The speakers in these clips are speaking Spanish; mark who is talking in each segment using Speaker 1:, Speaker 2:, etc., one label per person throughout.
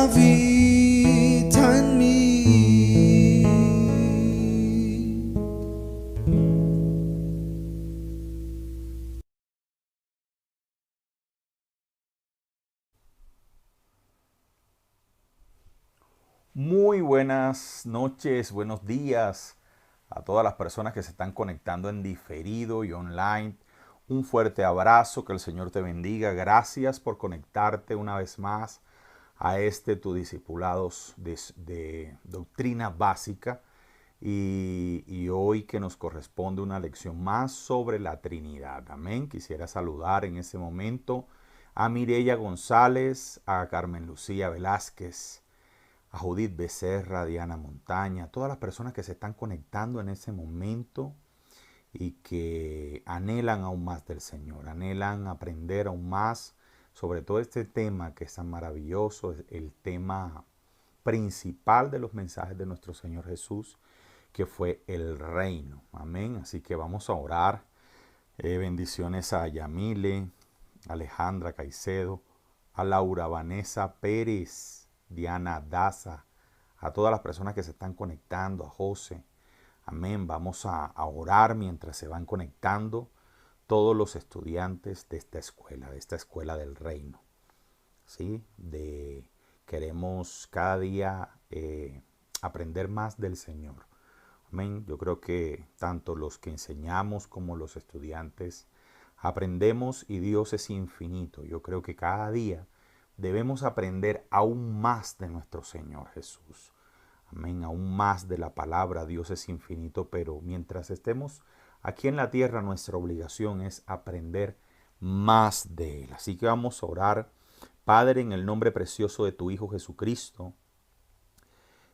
Speaker 1: habita en mí.
Speaker 2: Muy buenas noches, buenos días a todas las personas que se están conectando en diferido y online. Un fuerte abrazo, que el Señor te bendiga. Gracias por conectarte una vez más a tu discipulados de doctrina básica. Y hoy que nos corresponde una lección más sobre la Trinidad. Amén. Quisiera saludar en ese momento a Mireya González, a Carmen Lucía Velázquez, a Judith Becerra, a Diana Montaña, a todas las personas que se están conectando en ese momento y que anhelan aún más del Señor, anhelan aprender aún más sobre todo este tema que es tan maravilloso, el tema principal de los mensajes de nuestro Señor Jesús, que fue el reino. Amén. Así que vamos a orar. Bendiciones a Yamile, Alejandra Caicedo, a Laura Vanessa Pérez, Diana Daza, a todas las personas que se están conectando, a José. Amén. Vamos a orar mientras se van conectando todos los estudiantes de esta escuela del reino. ¿Sí? Queremos cada día aprender más del Señor. Amén. Yo creo que tanto los que enseñamos como los estudiantes aprendemos y Dios es infinito. Yo creo que cada día debemos aprender aún más de nuestro Señor Jesús. Amén. Aún más de la palabra. Dios es infinito, pero mientras estemos aquí en la tierra, nuestra obligación es aprender más de Él. Así que vamos a orar. Padre, en el nombre precioso de tu Hijo Jesucristo,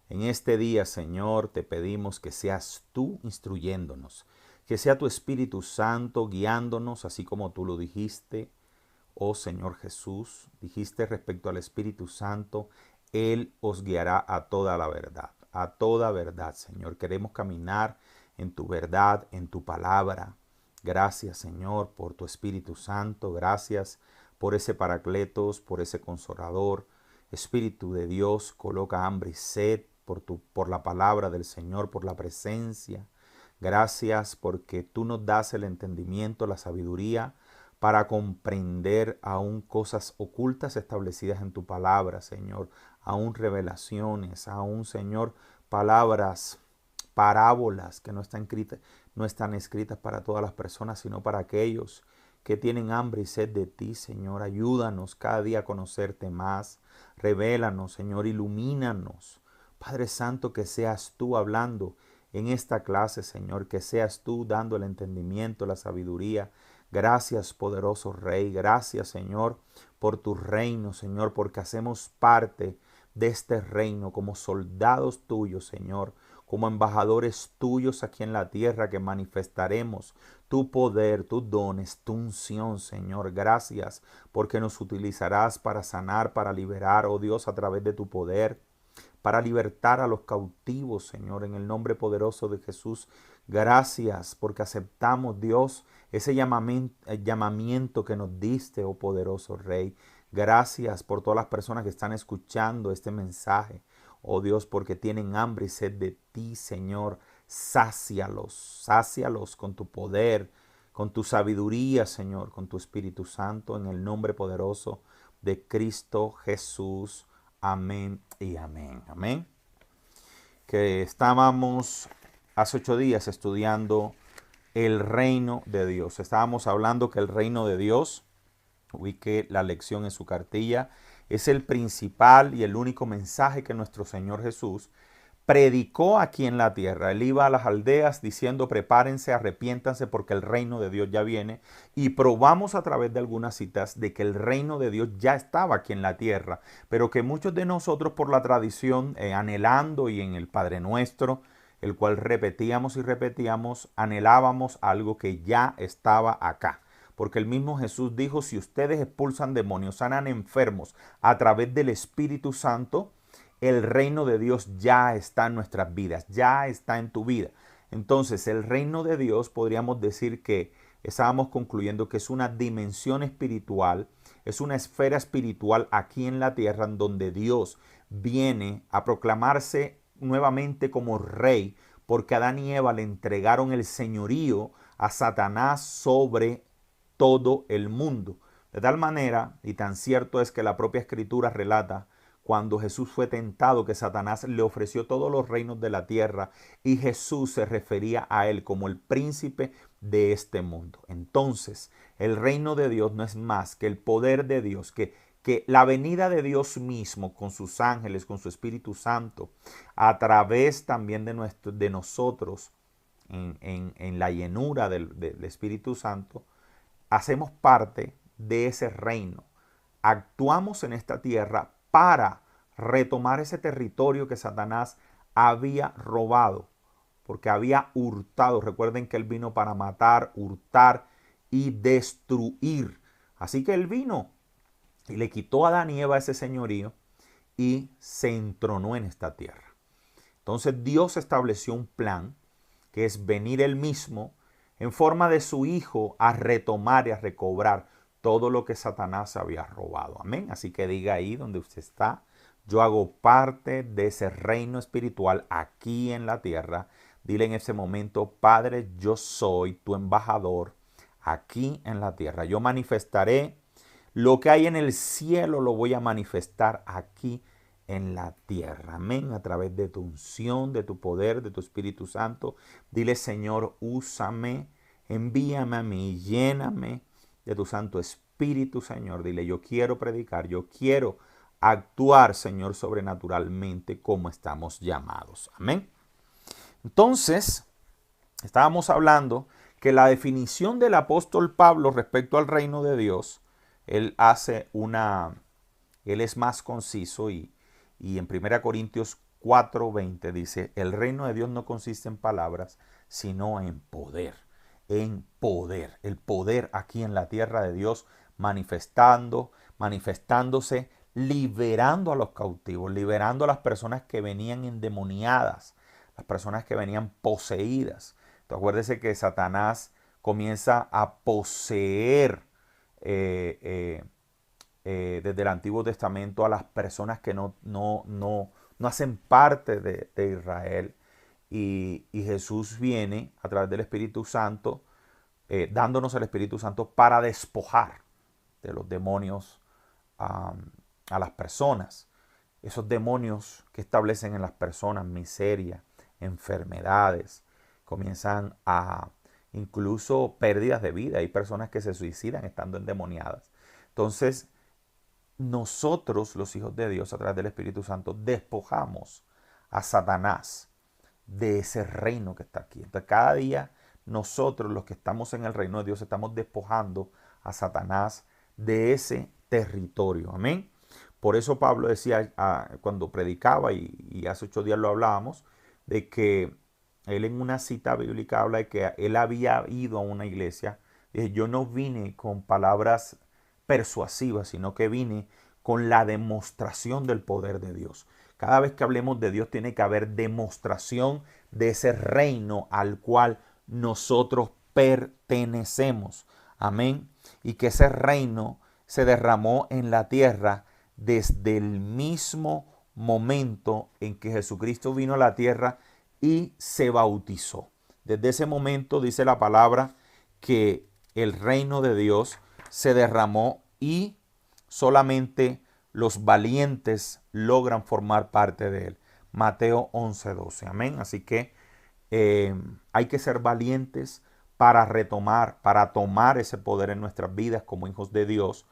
Speaker 2: en este día, Señor, te pedimos que seas tú instruyéndonos, que sea tu Espíritu Santo guiándonos, así como tú lo dijiste, oh Señor Jesús. Dijiste respecto al Espíritu Santo, Él os guiará a toda la verdad, a toda verdad, Señor. Queremos caminar en tu verdad, en tu palabra. Gracias, Señor, por tu Espíritu Santo. Gracias por ese Paracletos, por ese Consolador. Espíritu de Dios, coloca hambre y sed por la palabra del Señor, por la presencia. Gracias porque tú nos das el entendimiento, la sabiduría para comprender aún cosas ocultas establecidas en tu palabra, Señor. Aún revelaciones, aún, Señor, palabras, parábolas que no están escritas para todas las personas, sino para aquellos que tienen hambre y sed de ti, Señor. Ayúdanos cada día a conocerte más. Revélanos, Señor, ilumínanos. Padre Santo, que seas tú hablando en esta clase, Señor, que seas tú dando el entendimiento, la sabiduría. Gracias, poderoso Rey. Gracias, Señor, por tu reino, Señor, porque hacemos parte de este reino como soldados tuyos, Señor, como embajadores tuyos aquí en la tierra, que manifestaremos tu poder, tus dones, tu unción, Señor. Gracias porque nos utilizarás para sanar, para liberar, oh Dios, a través de tu poder, para libertar a los cautivos, Señor, en el nombre poderoso de Jesús. Gracias porque aceptamos, Dios, ese llamamiento que nos diste, oh poderoso Rey. Gracias por todas las personas que están escuchando este mensaje, oh Dios, porque tienen hambre y sed de ti, Señor. Sácialos, sácialos con tu poder, con tu sabiduría, Señor, con tu Espíritu Santo, en el nombre poderoso de Cristo Jesús. Amén y amén. Amén. Que estábamos hace 8 días estudiando el reino de Dios. Estábamos hablando que el reino de Dios, ubique la lección en su cartilla, es el principal y el único mensaje que nuestro Señor Jesús predicó aquí en la tierra. Él iba a las aldeas diciendo: prepárense, arrepiéntanse porque el reino de Dios ya viene. Y probamos a través de algunas citas de que el reino de Dios ya estaba aquí en la tierra, pero que muchos de nosotros, por la tradición, anhelando, y en el Padre Nuestro, el cual repetíamos y repetíamos, anhelábamos algo que ya estaba acá. Porque el mismo Jesús dijo: si ustedes expulsan demonios, sanan enfermos a través del Espíritu Santo, el reino de Dios ya está en nuestras vidas, ya está en tu vida. Entonces, el reino de Dios, podríamos decir que estábamos concluyendo que es una dimensión espiritual, es una esfera espiritual aquí en la tierra en donde Dios viene a proclamarse nuevamente como rey, porque Adán y Eva le entregaron el señorío a Satanás sobre todo el mundo. De tal manera, y tan cierto es que la propia Escritura relata cuando Jesús fue tentado que Satanás le ofreció todos los reinos de la tierra y Jesús se refería a él como el príncipe de este mundo. Entonces, el reino de Dios no es más que el poder de Dios, que la venida de Dios mismo con sus ángeles, con su Espíritu Santo, a través también de nosotros, en la llenura del Espíritu Santo, hacemos parte de ese reino. Actuamos en esta tierra para retomar ese territorio que Satanás había robado, porque había hurtado. Recuerden que él vino para matar, hurtar y destruir. Así que él vino y le quitó a Adán y Eva ese señorío y se entronó en esta tierra. Entonces Dios estableció un plan que es venir él mismo en forma de su Hijo a retomar y a recobrar todo lo que Satanás había robado. Amén. Así que diga ahí donde usted está: yo hago parte de ese reino espiritual aquí en la tierra. Dile en ese momento: Padre, yo soy tu embajador aquí en la tierra. Yo manifestaré lo que hay en el cielo, lo voy a manifestar aquí en la tierra. Amén. A través de tu unción, de tu poder, de tu Espíritu Santo. Dile: Señor, úsame, envíame a mí, lléname de tu Santo Espíritu, Señor. Dile: yo quiero predicar, yo quiero actuar, Señor, sobrenaturalmente como estamos llamados. Amén. Entonces, estábamos hablando que la definición del apóstol Pablo respecto al reino de Dios, él es más conciso y en 1 Corintios 4:20 dice: el reino de Dios no consiste en palabras, sino en poder. En poder. El poder aquí en la tierra de Dios manifestándose, liberando a los cautivos, liberando a las personas que venían endemoniadas, las personas que venían poseídas. Entonces, acuérdese que Satanás comienza a poseer desde el Antiguo Testamento a las personas que no hacen parte de Israel. Y Jesús viene a través del Espíritu Santo, dándonos el Espíritu Santo para despojar de los demonios a las personas. Esos demonios que establecen en las personas miseria, enfermedades, comienzan a incluso pérdidas de vida. Hay personas que se suicidan estando endemoniadas. Entonces, nosotros, los hijos de Dios, a través del Espíritu Santo, despojamos a Satanás de ese reino que está aquí. Entonces, cada día nosotros, los que estamos en el reino de Dios, estamos despojando a Satanás de ese territorio. Amén. Por eso Pablo decía cuando predicaba, y hace 8 días lo hablábamos, de que él en una cita bíblica habla de que él había ido a una iglesia. Dice: yo no vine con palabras persuasivas, sino que vine con la demostración del poder de Dios. Cada vez que hablemos de Dios tiene que haber demostración de ese reino al cual nosotros pertenecemos. Amén. Y que ese reino se derramó en la tierra desde el mismo momento en que Jesucristo vino a la tierra y se bautizó. Desde ese momento dice la palabra que el reino de Dios se derramó y solamente los valientes logran formar parte de él. Mateo 11:12. Amén. Así que hay que ser valientes para tomar ese poder en nuestras vidas como hijos de Dios.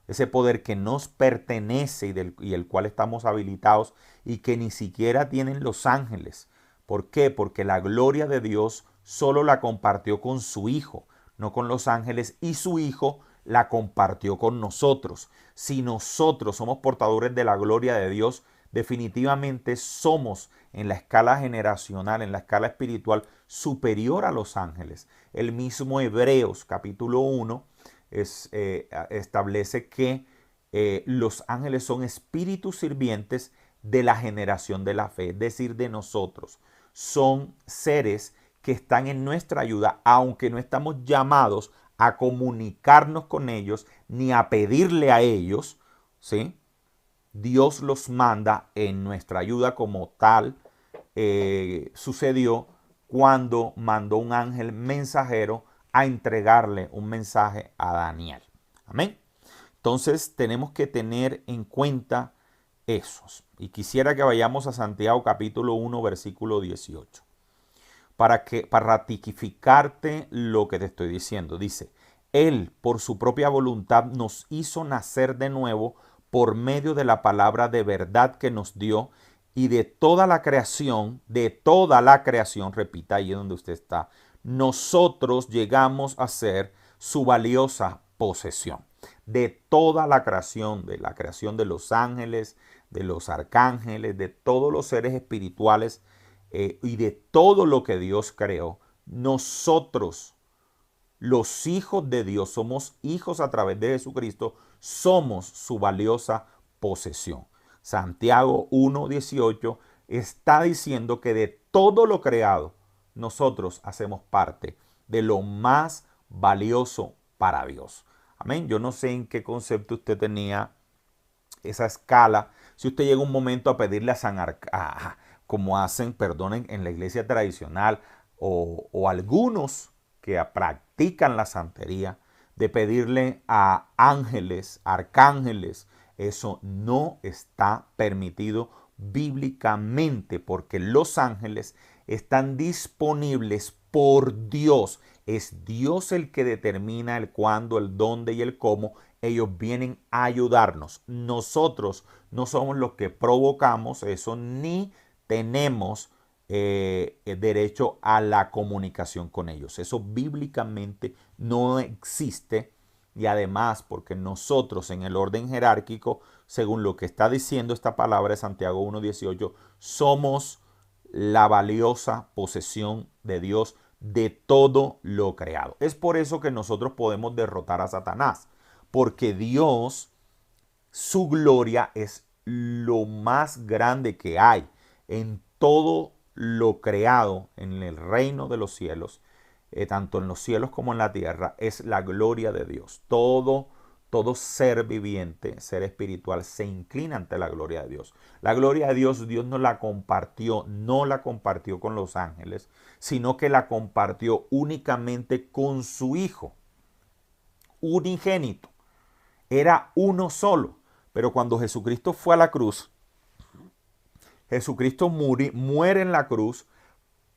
Speaker 2: Ese poder que nos pertenece y el cual estamos habilitados y que ni siquiera tienen los ángeles. ¿Por qué? Porque la gloria de Dios solo la compartió con su Hijo, no con los ángeles, y su Hijo la compartió con nosotros. Si nosotros somos portadores de la gloria de Dios, definitivamente somos en la escala generacional, en la escala espiritual, superior a los ángeles. El mismo Hebreos capítulo 1 establece que los ángeles son espíritus sirvientes de la generación de la fe, es decir, de nosotros. Son seres que están en nuestra ayuda, aunque no estamos llamados a comunicarnos con ellos, ni a pedirle a ellos, ¿sí? Dios los manda en nuestra ayuda como tal. Sucedió cuando mandó un ángel mensajero a entregarle un mensaje a Daniel. Amén. Entonces tenemos que tener en cuenta esos. Y quisiera que vayamos a Santiago capítulo 1, versículo 18. Para ratificarte lo que te estoy diciendo. Dice, Él por su propia voluntad nos hizo nacer de nuevo por medio de la palabra de verdad que nos dio, y de toda la creación, repita ahí donde usted está, nosotros llegamos a ser su valiosa posesión. De toda la creación de los ángeles, de los arcángeles, de todos los seres espirituales, y de todo lo que Dios creó, nosotros, los hijos de Dios, somos hijos a través de Jesucristo, somos su valiosa posesión. Santiago 1:18 está diciendo que de todo lo creado, nosotros hacemos parte de lo más valioso para Dios. Amén. Yo no sé en qué concepto usted tenía esa escala. Si usted llega un momento a pedirle a San Arcángel, como hacen, perdonen, en la iglesia tradicional o algunos que practican la santería, de pedirle a ángeles, arcángeles, eso no está permitido bíblicamente, porque los ángeles están disponibles por Dios. Es Dios el que determina el cuándo, el dónde y el cómo. Ellos vienen a ayudarnos. Nosotros no somos los que provocamos eso, ni tenemos derecho a la comunicación con ellos. Eso bíblicamente no existe. Y además, porque nosotros en el orden jerárquico, según lo que está diciendo esta palabra de Santiago 1:18, somos la valiosa posesión de Dios de todo lo creado. Es por eso que nosotros podemos derrotar a Satanás, porque Dios, su gloria es lo más grande que hay en todo lo creado en el reino de los cielos, tanto en los cielos como en la tierra, es la gloria de Dios. Todo ser viviente, ser espiritual, se inclina ante la gloria de Dios. La gloria de Dios, Dios no la compartió con los ángeles, sino que la compartió únicamente con su Hijo unigénito. Era uno solo. Pero cuando Jesucristo fue a la cruz, Jesucristo muere en la cruz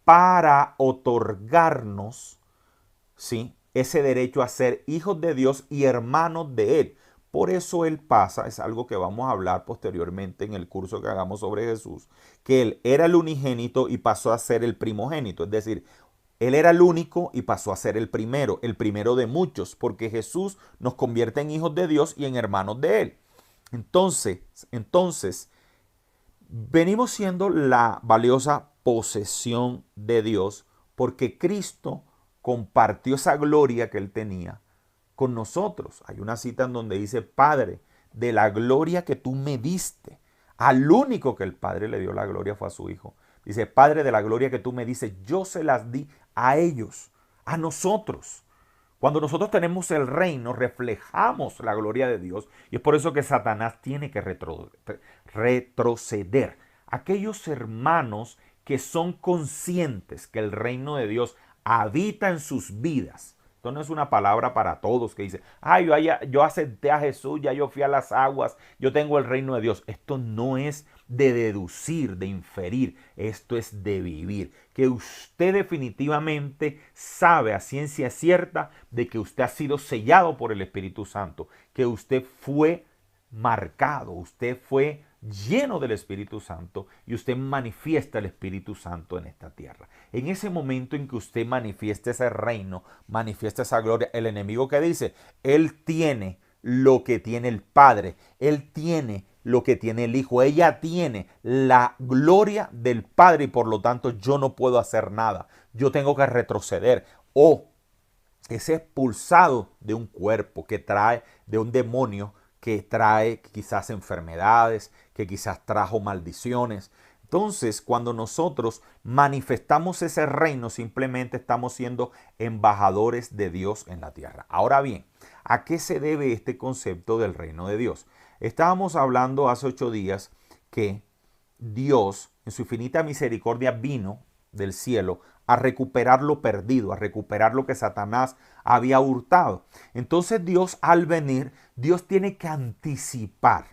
Speaker 2: para otorgarnos, ¿sí?, ese derecho a ser hijos de Dios y hermanos de Él. Por eso Él pasa, es algo que vamos a hablar posteriormente en el curso que hagamos sobre Jesús, que Él era el unigénito y pasó a ser el primogénito. Es decir, Él era el único y pasó a ser el primero de muchos, porque Jesús nos convierte en hijos de Dios y en hermanos de Él. Entonces, venimos siendo la valiosa posesión de Dios porque Cristo compartió esa gloria que Él tenía con nosotros. Hay una cita en donde dice, Padre, de la gloria que tú me diste, al único que el Padre le dio la gloria fue a su Hijo. Dice, Padre, de la gloria que tú me dices, yo se las di a ellos, a nosotros. Cuando nosotros tenemos el reino, reflejamos la gloria de Dios. Y es por eso que Satanás tiene que retroceder. Aquellos hermanos que son conscientes que el reino de Dios habita en sus vidas. Esto no es una palabra para todos que dice, yo acepté a Jesús, ya yo fui a las aguas, yo tengo el reino de Dios. Esto no es de deducir, de inferir, esto es de vivir. Que usted definitivamente sabe a ciencia cierta de que usted ha sido sellado por el Espíritu Santo, que usted fue marcado, usted fue lleno del Espíritu Santo y usted manifiesta el Espíritu Santo en esta tierra. En ese momento en que usted manifiesta ese reino, manifiesta esa gloria, el enemigo que dice, él tiene lo que tiene el Padre, él tiene lo que tiene el Hijo, ella tiene la gloria del Padre y por lo tanto yo no puedo hacer nada, yo tengo que retroceder o es expulsado de un cuerpo que trae, de un demonio que trae quizás enfermedades, que quizás trajo maldiciones. Entonces, cuando nosotros manifestamos ese reino, simplemente estamos siendo embajadores de Dios en la tierra. Ahora bien, ¿a qué se debe este concepto del reino de Dios? Estábamos hablando hace 8 días que Dios, en su infinita misericordia, vino del cielo a recuperar lo perdido, a recuperar lo que Satanás había hurtado. Entonces Dios, al venir, Dios tiene que anticipar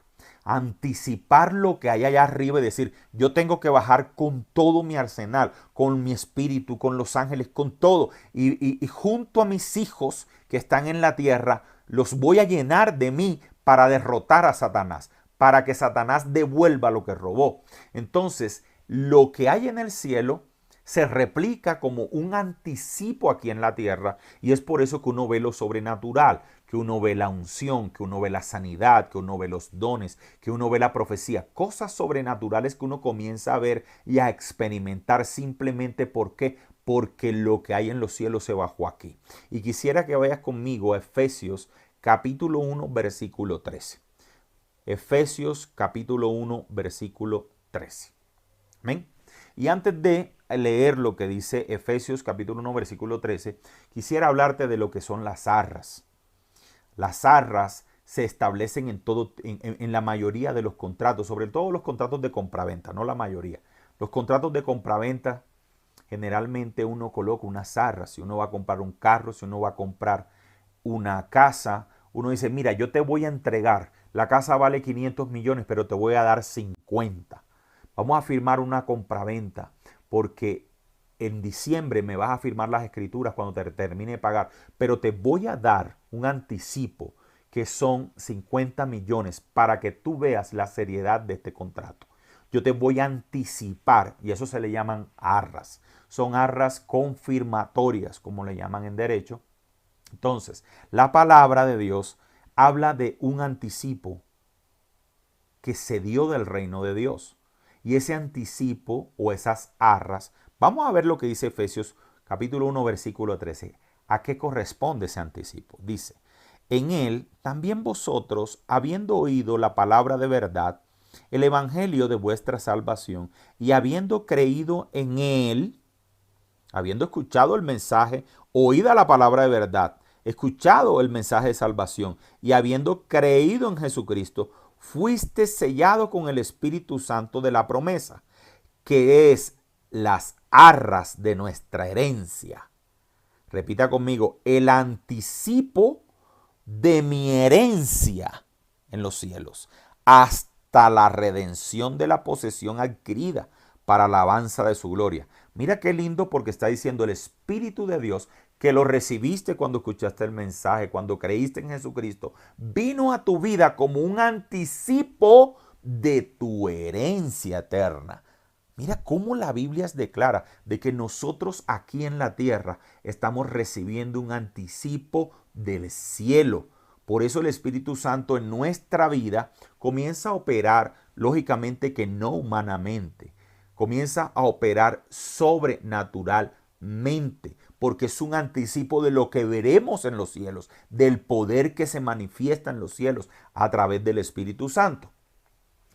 Speaker 2: lo que hay allá arriba y decir, yo tengo que bajar con todo mi arsenal, con mi espíritu, con los ángeles, con todo. Y junto a mis hijos que están en la tierra, los voy a llenar de mí para derrotar a Satanás, para que Satanás devuelva lo que robó. Entonces, lo que hay en el cielo se replica como un anticipo aquí en la tierra, y es por eso que uno ve lo sobrenatural, que uno ve la unción, que uno ve la sanidad, que uno ve los dones, que uno ve la profecía, cosas sobrenaturales que uno comienza a ver y a experimentar simplemente porque lo que hay en los cielos se bajó aquí. Y quisiera que vayas conmigo a Efesios capítulo 1 versículo 13. Efesios capítulo 1 versículo 13. ¿Amén? Y antes de leer lo que dice Efesios capítulo 1 versículo 13, quisiera hablarte de lo que son las arras. Las arras se establecen en la mayoría de los contratos, sobre todo los contratos de compraventa, no la mayoría. Los contratos de compraventa, generalmente uno coloca unas arras. Si uno va a comprar un carro, si uno va a comprar una casa, uno dice, mira, yo te voy a entregar, la casa vale 500 millones, pero te voy a dar 50. Vamos a firmar una compraventa porque en diciembre me vas a firmar las escrituras cuando te termine de pagar, pero te voy a dar un anticipo que son 50 millones para que tú veas la seriedad de este contrato. Yo te voy a anticipar, y eso se le llaman arras. Son arras confirmatorias, como le llaman en derecho. Entonces, la palabra de Dios habla de un anticipo que se dio del reino de Dios. Y ese anticipo o esas arras, vamos a ver lo que dice Efesios capítulo 1 versículo 13. ¿A qué corresponde ese anticipo? Dice, en él también vosotros, habiendo oído la palabra de verdad, el evangelio de vuestra salvación, y habiendo creído en él, habiendo escuchado el mensaje, oída la palabra de verdad, escuchado el mensaje de salvación, y habiendo creído en Jesucristo, fuiste sellado con el Espíritu Santo de la promesa, que es las arras de nuestra herencia. Repita conmigo, el anticipo de mi herencia en los cielos, hasta la redención de la posesión adquirida para la alabanza de su gloria. Mira qué lindo, porque está diciendo el Espíritu de Dios, que lo recibiste cuando escuchaste el mensaje, cuando creíste en Jesucristo, vino a tu vida como un anticipo de tu herencia eterna. Mira cómo la Biblia declara de que nosotros aquí en la tierra estamos recibiendo un anticipo del cielo. Por eso el Espíritu Santo en nuestra vida comienza a operar, lógicamente que no humanamente, comienza a operar sobrenaturalmente, porque es un anticipo de lo que veremos en los cielos, del poder que se manifiesta en los cielos a través del Espíritu Santo.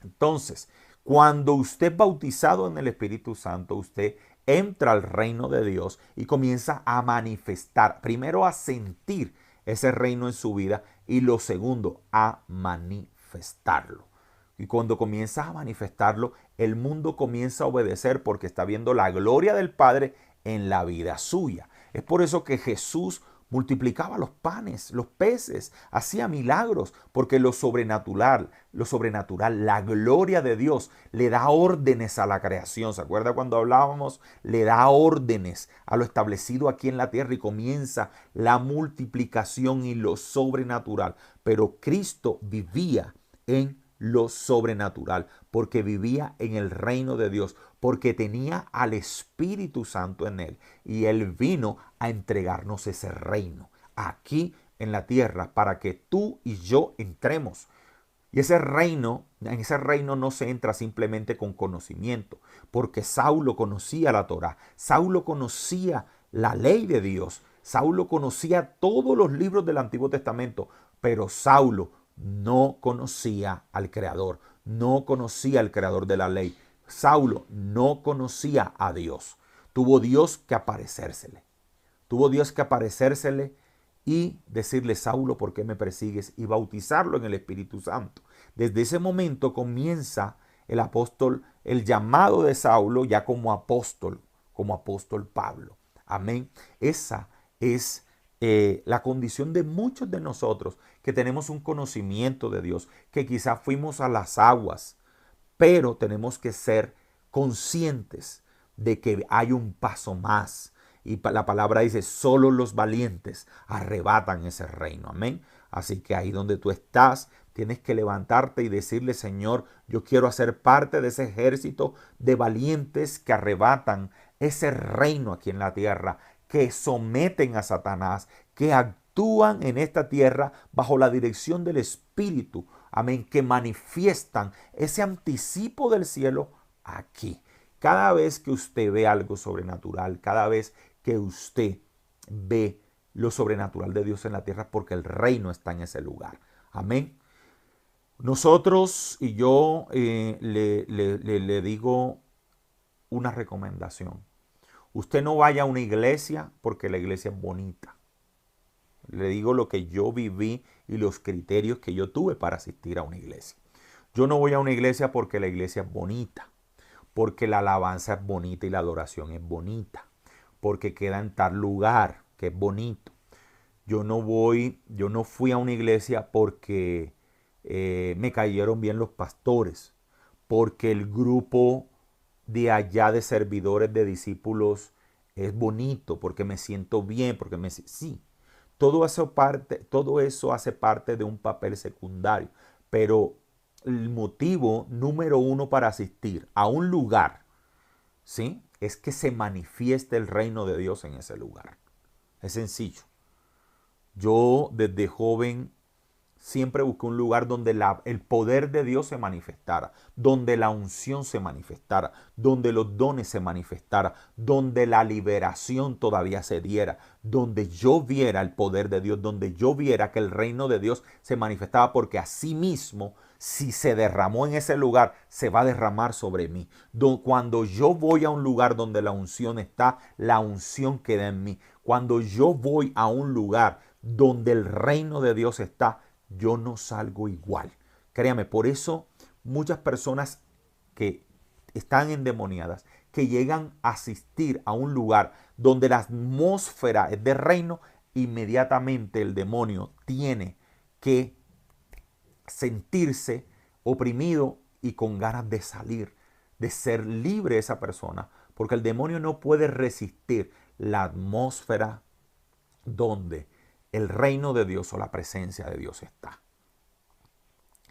Speaker 2: Entonces, cuando usted es bautizado en el Espíritu Santo, usted entra al reino de Dios y comienza a manifestar, primero a sentir ese reino en su vida y lo segundo, a manifestarlo. Y cuando comienzas a manifestarlo, el mundo comienza a obedecer porque está viendo la gloria del Padre en la vida suya. Es por eso que Jesús multiplicaba los panes, los peces, hacía milagros, porque lo sobrenatural, la gloria de Dios le da órdenes a la creación. ¿Se acuerda cuando hablábamos? Le da órdenes a lo establecido aquí en la tierra y comienza la multiplicación y lo sobrenatural. Pero Cristo vivía en lo sobrenatural, porque vivía en el reino de Dios, porque tenía al Espíritu Santo en él, y él vino a entregarnos ese reino aquí en la tierra para que tú y yo entremos. Y en ese reino no se entra simplemente con conocimiento, porque Saulo conocía la Torá, Saulo conocía la ley de Dios, Saulo conocía todos los libros del Antiguo Testamento, pero Saulo no conocía al Creador, no conocía al Creador de la ley. Saulo no conocía a Dios. Tuvo Dios que aparecérsele. Tuvo Dios que aparecérsele y decirle: Saulo, ¿por qué me persigues? Y bautizarlo en el Espíritu Santo. Desde ese momento comienza el apóstol, el llamado de Saulo ya como apóstol Pablo. Amén. Esa es la condición de muchos de nosotros que tenemos un conocimiento de Dios, que quizás fuimos a las aguas, pero tenemos que ser conscientes de que hay un paso más. Y la palabra dice: solo los valientes arrebatan ese reino. Amén. Así que ahí donde tú estás, tienes que levantarte y decirle: Señor, yo quiero hacer parte de ese ejército de valientes que arrebatan ese reino aquí en la tierra, que someten a Satanás, que actúan en esta tierra bajo la dirección del Espíritu. Amén. Que manifiestan ese anticipo del cielo aquí. Cada vez que usted ve algo sobrenatural, cada vez que usted ve lo sobrenatural de Dios en la tierra, porque el reino está en ese lugar. Amén. Nosotros y yo le digo una recomendación. Usted no vaya a una iglesia porque la iglesia es bonita. Le digo lo que yo viví y los criterios que yo tuve para asistir a una iglesia. Yo no voy a una iglesia porque la iglesia es bonita, porque la alabanza es bonita y la adoración es bonita, porque queda en tal lugar que es bonito. Yo no fui a una iglesia porque me cayeron bien los pastores, porque el grupo de allá de servidores, de discípulos es bonito, porque me siento bien, sí. Todo eso hace parte de un papel secundario, pero el motivo número uno para asistir a un lugar, ¿sí?, es que se manifieste el reino de Dios en ese lugar. Es sencillo. Yo desde joven siempre busqué un lugar donde el poder de Dios se manifestara, donde la unción se manifestara, donde los dones se manifestara, donde la liberación todavía se diera, donde yo viera el poder de Dios, donde yo viera que el reino de Dios se manifestaba, porque así mismo, si se derramó en ese lugar, se va a derramar sobre mí. Cuando yo voy a un lugar donde la unción está, la unción queda en mí. Cuando yo voy a un lugar donde el reino de Dios está, yo no salgo igual. Créame, por eso muchas personas que están endemoniadas, que llegan a asistir a un lugar donde la atmósfera es de reino, inmediatamente el demonio tiene que sentirse oprimido y con ganas de salir, de ser libre esa persona, porque el demonio no puede resistir la atmósfera donde el reino de Dios o la presencia de Dios está.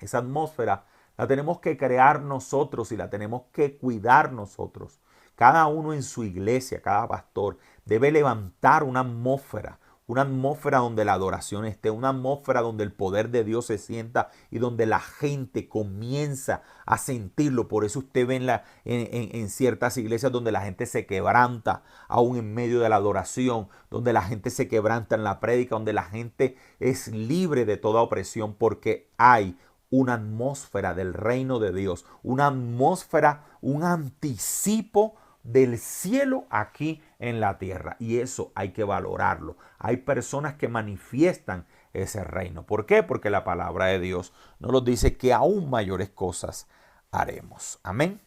Speaker 2: Esa atmósfera la tenemos que crear nosotros y la tenemos que cuidar nosotros. Cada uno en su iglesia, cada pastor debe levantar una atmósfera donde la adoración esté, una atmósfera donde el poder de Dios se sienta y donde la gente comienza a sentirlo. Por eso usted ve en ciertas iglesias donde la gente se quebranta aún en medio de la adoración, donde la gente se quebranta en la prédica, donde la gente es libre de toda opresión, porque hay una atmósfera del reino de Dios, una atmósfera, un anticipo del cielo aquí en la tierra, y eso hay que valorarlo. Hay personas que manifiestan ese reino. ¿Por qué? Porque la palabra de Dios nos dice que aún mayores cosas haremos. Amén.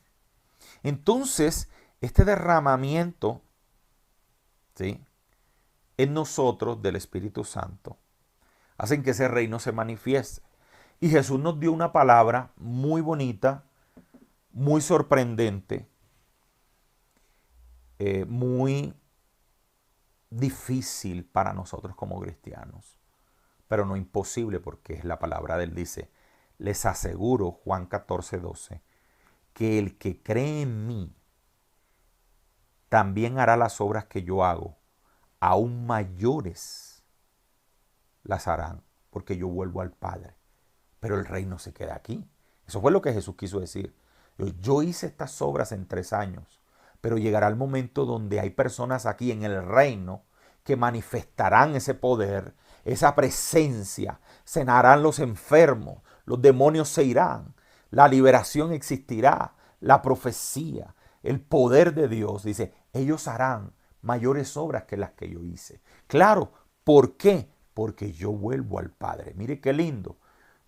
Speaker 2: Entonces, este derramamiento, ¿sí?, en nosotros del Espíritu Santo hacen que ese reino se manifieste. Y Jesús nos dio una palabra muy bonita, muy sorprendente, muy difícil para nosotros como cristianos, pero no imposible, porque es la palabra de él. Dice: les aseguro, Juan 14:12, que el que cree en mí también hará las obras que yo hago, aún mayores las harán, porque yo vuelvo al Padre. Pero el reino se queda aquí. Eso fue lo que Jesús quiso decir. Yo hice estas obras en 3 años, pero llegará el momento donde hay personas aquí en el reino que manifestarán ese poder, esa presencia. Sanarán los enfermos, los demonios se irán, la liberación existirá, la profecía, el poder de Dios. Dice, ellos harán mayores obras que las que yo hice. Claro, ¿por qué? Porque yo vuelvo al Padre. Mire qué lindo.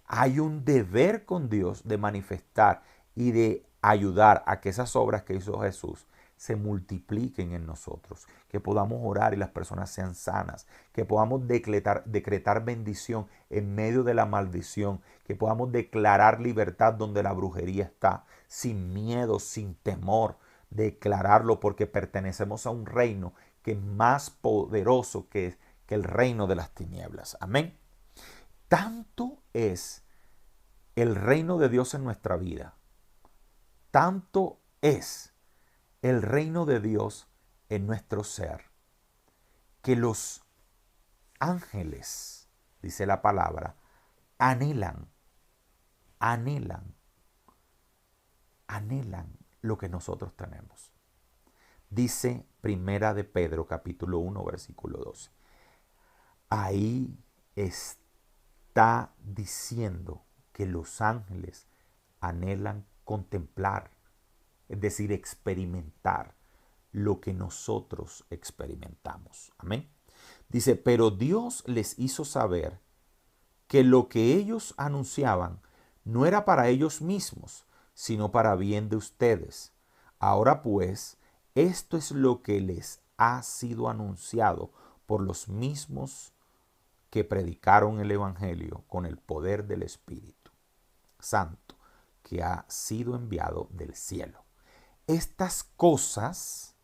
Speaker 2: Hay un deber con Dios de manifestar y de ayudar a que esas obras que hizo Jesús se multipliquen en nosotros, que podamos orar y las personas sean sanas, que podamos decretar bendición en medio de la maldición, que podamos declarar libertad donde la brujería está, sin miedo, sin temor, declararlo porque pertenecemos a un reino que es más poderoso que el reino de las tinieblas. Amén. Tanto es el reino de Dios en nuestra vida, tanto es el reino de Dios en nuestro ser, que los ángeles, dice la palabra, anhelan, anhelan, anhelan lo que nosotros tenemos. Dice Primera de Pedro, capítulo 1, versículo 12. Ahí está diciendo que los ángeles anhelan contemplar, es decir, experimentar lo que nosotros experimentamos. Amén. Dice, pero Dios les hizo saber que lo que ellos anunciaban no era para ellos mismos, sino para bien de ustedes. Ahora pues, esto es lo que les ha sido anunciado por los mismos que predicaron el Evangelio con el poder del Espíritu Santo, que ha sido enviado del cielo. Estas cosas,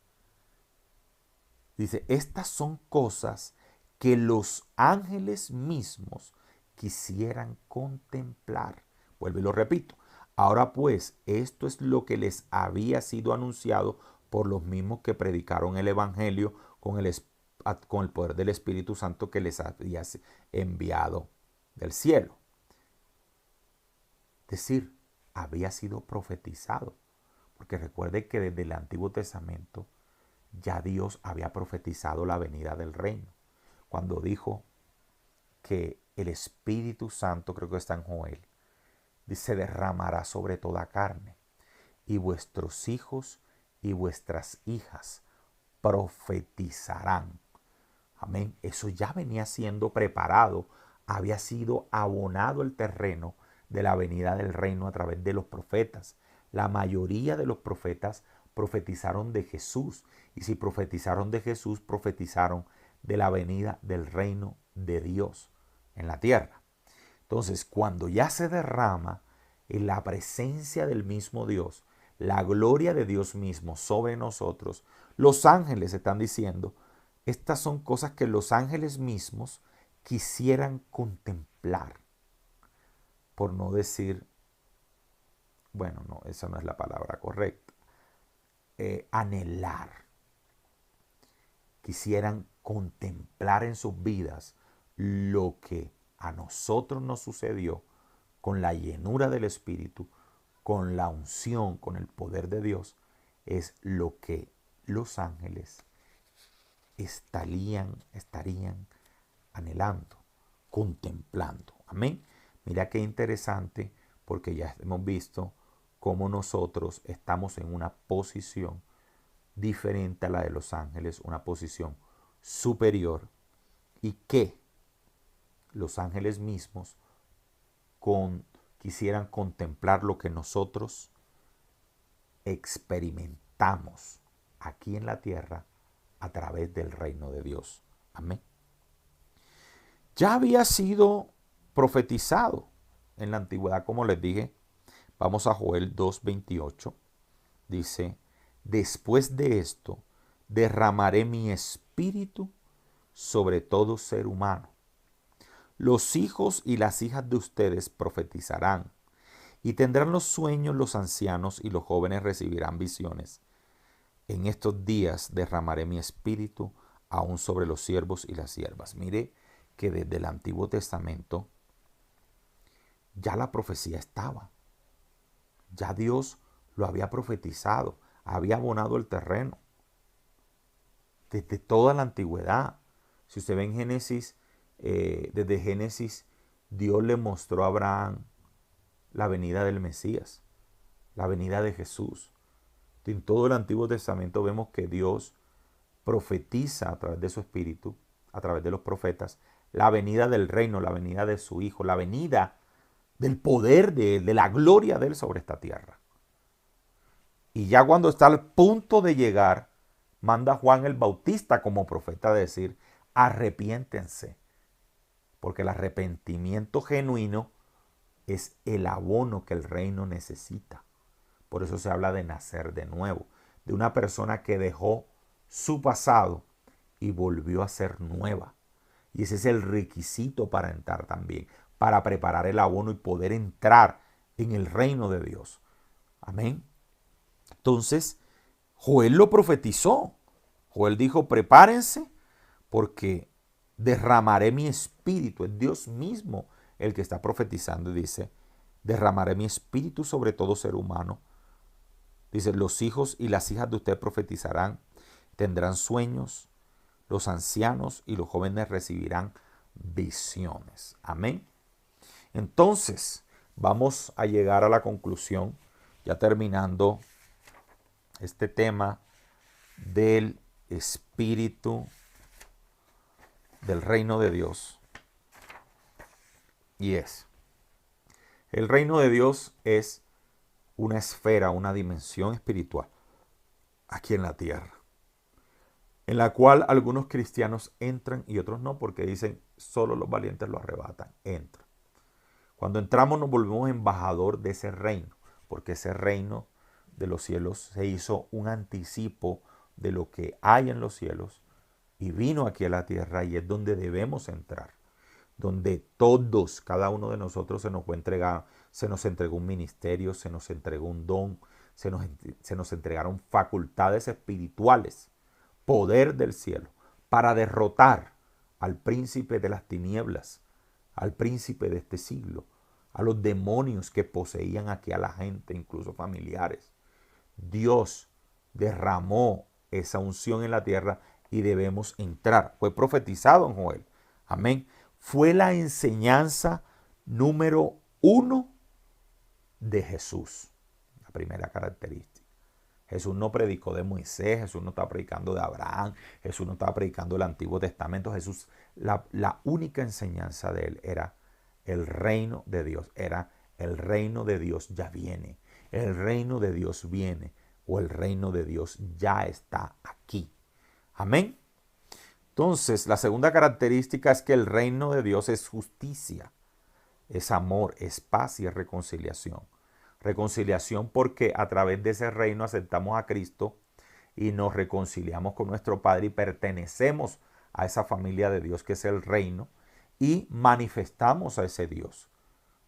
Speaker 2: dice, estas son cosas que los ángeles mismos quisieran contemplar. Vuelvo y lo repito. Ahora pues, esto es lo que les había sido anunciado por los mismos que predicaron el Evangelio con el poder del Espíritu Santo que les había enviado del cielo. Es decir, había sido profetizado. Porque recuerde que desde el Antiguo Testamento ya Dios había profetizado la venida del reino. Cuando dijo que el Espíritu Santo, creo que está en Joel, se derramará sobre toda carne. Y vuestros hijos y vuestras hijas profetizarán. Amén. Eso ya venía siendo preparado. Había sido abonado el terreno de la venida del reino a través de los profetas. La mayoría de los profetas profetizaron de Jesús. Y si profetizaron de Jesús, profetizaron de la venida del reino de Dios en la tierra. Entonces, cuando ya se derrama en la presencia del mismo Dios, la gloria de Dios mismo sobre nosotros, los ángeles están diciendo, estas son cosas que los ángeles mismos quisieran contemplar. Por no decir, bueno, no, esa no es la palabra correcta. Anhelar. Quisieran contemplar en sus vidas lo que a nosotros nos sucedió con la llenura del Espíritu, con la unción, con el poder de Dios, es lo que los ángeles estarían anhelando, contemplando. Amén. Mira qué interesante, porque ya hemos visto cómo nosotros estamos en una posición diferente a la de los ángeles, una posición superior, y que los ángeles mismos quisieran contemplar lo que nosotros experimentamos aquí en la tierra a través del reino de Dios. Amén. Ya había sido profetizado en la antigüedad, como les dije. Vamos a Joel 2:28. Dice, después de esto derramaré mi espíritu sobre todo ser humano. Los hijos y las hijas de ustedes profetizarán, y tendrán los sueños los ancianos, y los jóvenes recibirán visiones. En estos días derramaré mi espíritu aún sobre los siervos y las siervas. Mire que desde el Antiguo Testamento ya la profecía estaba. Ya Dios lo había profetizado, había abonado el terreno. Desde toda la antigüedad. Si usted ve en Génesis, desde Génesis, Dios le mostró a Abraham la venida del Mesías. la venida de Jesús. En todo el Antiguo Testamento vemos que Dios profetiza a través de su Espíritu, a través de los profetas, la venida del reino, la venida de su Hijo, la venida del poder de Él, de la gloria de Él sobre esta tierra. Y ya cuando está al punto de llegar, manda Juan el Bautista como profeta a decir, arrepiéntense, porque el arrepentimiento genuino es el abono que el reino necesita. Por eso se habla de nacer de nuevo, de una persona que dejó su pasado y volvió a ser nueva. Y ese es el requisito para entrar también, para preparar el abono y poder entrar en el reino de Dios. Amén. Entonces, Joel lo profetizó. Joel dijo, prepárense porque derramaré mi espíritu. Es Dios mismo el que está profetizando y dice, derramaré mi espíritu sobre todo ser humano. Dice, los hijos y las hijas de ustedes profetizarán, tendrán sueños, los ancianos y los jóvenes recibirán visiones. Amén. Entonces, vamos a llegar a la conclusión, ya terminando este tema del espíritu del reino de Dios. Y el reino de Dios es una esfera, una dimensión espiritual aquí en la tierra, en la cual algunos cristianos entran y otros no, porque dicen, solo los valientes lo arrebatan. Entran. Cuando entramos nos volvemos embajador de ese reino, porque ese reino de los cielos se hizo un anticipo de lo que hay en los cielos y vino aquí a la tierra, y es donde debemos entrar, donde todos, cada uno de nosotros se nos fue entregado, se nos entregó un ministerio, se nos entregó un don, se nos entregaron facultades espirituales, poder del cielo, para derrotar al príncipe de las tinieblas, al príncipe de este siglo, a los demonios que poseían aquí a la gente, incluso familiares. Dios derramó esa unción en la tierra y debemos entrar. Fue profetizado en Joel. Amén. Fue la enseñanza número 1 de Jesús. La primera característica. Jesús no predicó de Moisés, Jesús no estaba predicando de Abraham, Jesús no estaba predicando del Antiguo Testamento. Jesús, la única enseñanza de él era el reino de Dios. Era el reino de Dios ya viene. El reino de Dios viene, o el reino de Dios ya está aquí. Amén. Entonces, la segunda característica es que el reino de Dios es justicia, es amor, es paz y es reconciliación. Reconciliación porque a través de ese reino aceptamos a Cristo y nos reconciliamos con nuestro Padre y pertenecemos a esa familia de Dios que es el reino, y manifestamos a ese Dios.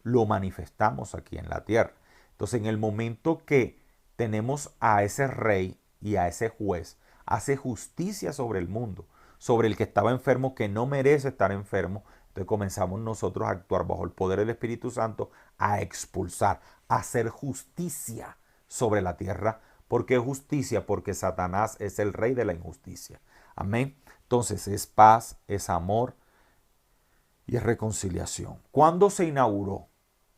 Speaker 2: Lo manifestamos aquí en la tierra. Entonces, en el momento que tenemos a ese rey y a ese juez, hace justicia sobre el mundo, sobre el que estaba enfermo, que no merece estar enfermo. Entonces comenzamos nosotros a actuar bajo el poder del Espíritu Santo, a expulsar, a hacer justicia sobre la tierra. ¿Por qué justicia? Porque Satanás es el rey de la injusticia. Amén. Entonces es paz, es amor y es reconciliación. ¿Cuándo se inauguró?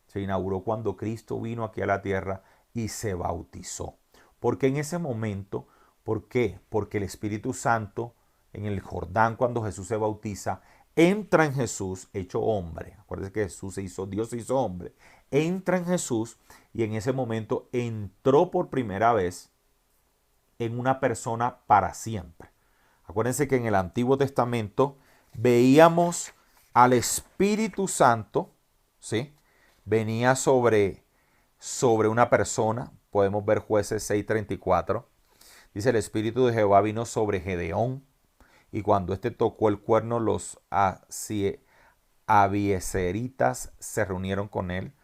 Speaker 2: Se inauguró cuando Cristo vino aquí a la tierra y se bautizó. Porque en ese momento, ¿por qué? Porque el Espíritu Santo en el Jordán, cuando Jesús se bautiza, entra en Jesús hecho hombre. Acuérdense que Dios se hizo hombre. Entra en Jesús y en ese momento entró por primera vez en una persona para siempre. Acuérdense que en el Antiguo Testamento veíamos al Espíritu Santo, ¿sí? Venía sobre una persona. Podemos ver Jueces 6:34. Dice, el Espíritu de Jehová vino sobre Gedeón, y cuando éste tocó el cuerno, los abiezeritas se reunieron con él.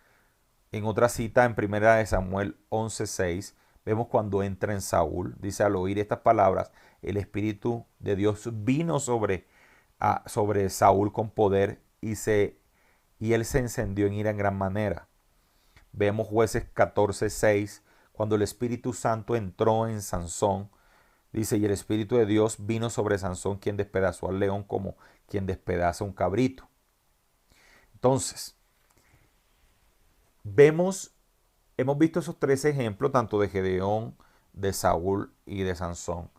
Speaker 2: En otra cita, en 1 Samuel 11:6, vemos cuando entra en Saúl. Dice, al oír estas palabras, el Espíritu de Dios vino sobre Saúl con poder, y él se encendió en ira en gran manera. Vemos Jueces 14:6, cuando el Espíritu Santo entró en Sansón. Dice, y el Espíritu de Dios vino sobre Sansón, quien despedazó al león como quien despedaza un cabrito. Entonces, vemos hemos visto esos tres ejemplos, tanto de Gedeón, de Saúl y de Sansón,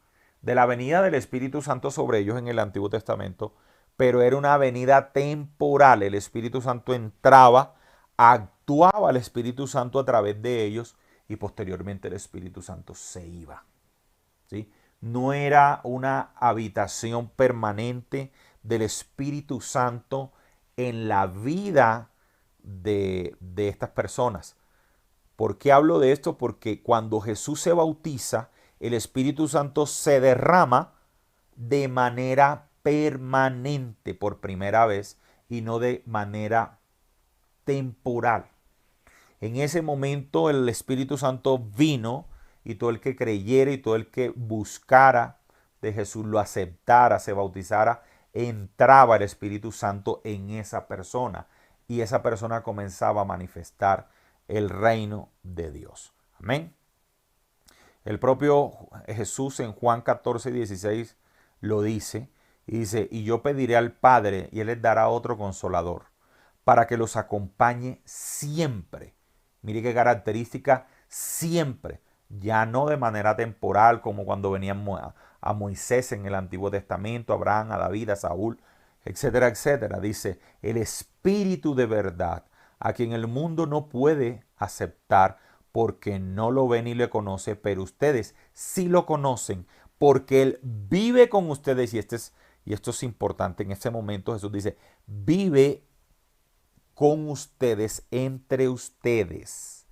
Speaker 2: de la venida del Espíritu Santo sobre ellos en el Antiguo Testamento, pero era una venida temporal. El Espíritu Santo entraba, actuaba el Espíritu Santo a través de ellos y posteriormente el Espíritu Santo se iba. ¿Sí? No era una habitación permanente del Espíritu Santo en la vida de estas personas. ¿Por qué hablo de esto? Porque cuando Jesús se bautiza, el Espíritu Santo se derrama de manera permanente por primera vez y no de manera temporal. En ese momento el Espíritu Santo vino y todo el que creyera y todo el que buscara de Jesús, lo aceptara, se bautizara, entraba el Espíritu Santo en esa persona y esa persona comenzaba a manifestar el reino de Dios. Amén. El propio Jesús en Juan 14:16 lo dice y dice, y yo pediré al Padre y Él les dará otro consolador para que los acompañe siempre. Mire qué característica, siempre, ya no de manera temporal como cuando venían a Moisés en el Antiguo Testamento, a Abraham, a David, a Saúl, etcétera, etcétera. Dice, el Espíritu de verdad, a quien el mundo no puede aceptar porque no lo ve ni le conoce, pero ustedes sí lo conocen porque Él vive con ustedes. Y esto es importante, en este momento Jesús dice, vive con ustedes, entre ustedes,